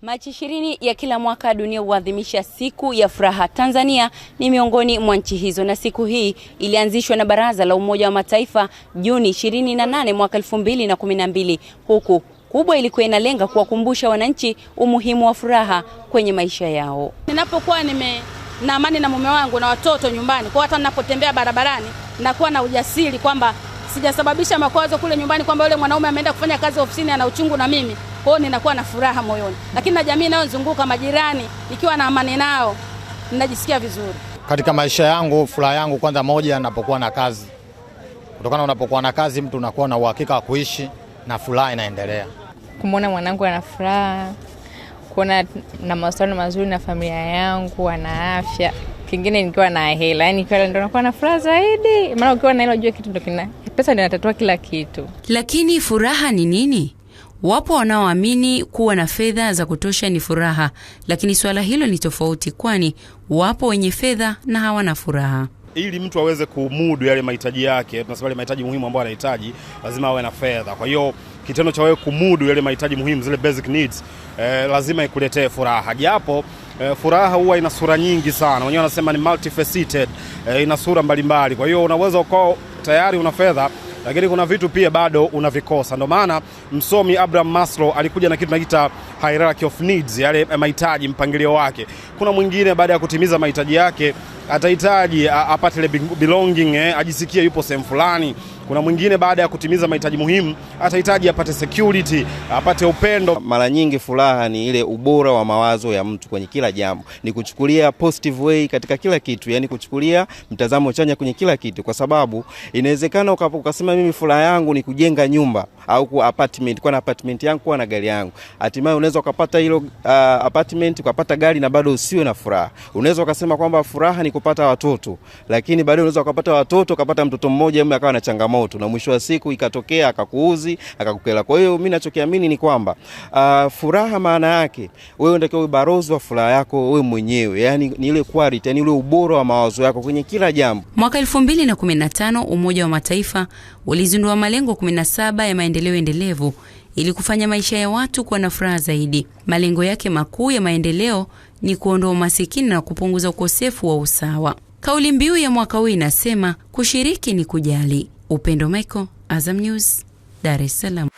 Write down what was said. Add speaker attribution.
Speaker 1: Machi 20 ya kila mwaka dunia huadhimisha siku ya furaha. Tanzania ni miongoni mwa nchi hizo, na siku hii ilianzishwa na Baraza la Umoja wa Mataifa Juni 28 mwaka 2012, huku kubwa ilikuwa inalenga kuwakumbusha wananchi umuhimu wa furaha kwenye maisha yao.
Speaker 2: Ninapokuwa na amani na mume wangu na watoto nyumbani, kwa hata ninapotembea barabarani nakuwa na ujasiri kwamba sijasababisha makwazo kule nyumbani, kwamba yule mwanaume ameenda kufanya kazi ofisini ana uchungu na mimi. Kwa hiyo ninakuwa na furaha moyoni. Lakini na jamii inayozunguka, majirani, nikiwa na amani nao, ninajisikia vizuri.
Speaker 3: Katika maisha yangu, furaha yangu kwanza moja, ninapokuwa na kazi. Kutokana unapokuwa na kazi, mtu unakuwa na uhakika wa kuishi na furaha inaendelea.
Speaker 4: Kumwona mwanangu ana furaha, kuona na mahusiano mazuri na familia yangu, ana afya. Kingine nikiwa na hela, yani nikiwa ndo nakuwa na furaha zaidi. Maana ukiwa na hela unajua kitu ndio pesa ndio inatatua kila kitu.
Speaker 1: Lakini furaha ni nini? Wapo wanaoamini kuwa na fedha za kutosha ni furaha, lakini swala hilo ni tofauti, kwani wapo wenye fedha na hawana furaha.
Speaker 5: Ili mtu aweze kumudu yale mahitaji yake, tunasema yale mahitaji muhimu ambayo anahitaji, lazima awe na fedha. Kwa hiyo kitendo cha wewe kumudu yale mahitaji muhimu, zile basic needs, lazima ikuletee furaha. Japo furaha huwa ina sura nyingi sana. Wenyewe wanasema ni multifaceted, ina sura mbalimbali. Kwa hiyo unaweza ukawa tayari una fedha, lakini kuna vitu pia bado unavikosa. Ndio maana msomi Abraham Maslow alikuja na kitu tunaita hierarchy of needs, yale mahitaji, mpangilio wake. Kuna mwingine baada ya kutimiza mahitaji yake atahitaji apate ile belonging, ajisikie yupo sehemu fulani. Kuna mwingine baada ya kutimiza mahitaji muhimu atahitaji apate security, apate upendo.
Speaker 6: Mara nyingi furaha ni ile ubora wa mawazo ya mtu kwenye kila jambo. Ni kuchukulia positive way katika kila kitu, yani kuchukulia mtazamo chanya kwenye kila kitu, kwa sababu inawezekana ukasema mimi furaha yangu ni kujenga nyumba au ku apartment, kwa na apartment yangu, kwa na gari yangu. Hatimaye unaweza ukapata hilo apartment, ukapata gari na bado usiwe na furaha. Unaweza ukasema kwamba furaha ni kupata watoto, lakini baadaye unaweza ukapata watoto, ukapata mtoto mmoja mume akawa na changamoto, na mwisho wa siku ikatokea akakuuzi, akakukela. Kwa hiyo mimi ninachokiamini ni kwamba furaha maana yake wewe ndio uwe barozi wa furaha yako wewe mwenyewe, yani ni ile quality, yani ile ubora wa mawazo yako kwenye kila jambo.
Speaker 1: Mwaka 2015 Umoja wa Mataifa ulizindua malengo 17 ya maendeleo endelevu ili kufanya maisha ya watu kuwa na furaha zaidi. Malengo yake makuu ya maendeleo ni kuondoa umasikini na kupunguza ukosefu wa usawa. Kauli mbiu ya mwaka huu inasema kushiriki ni kujali. Upendo Michael, Azam News, Dar es Salaam.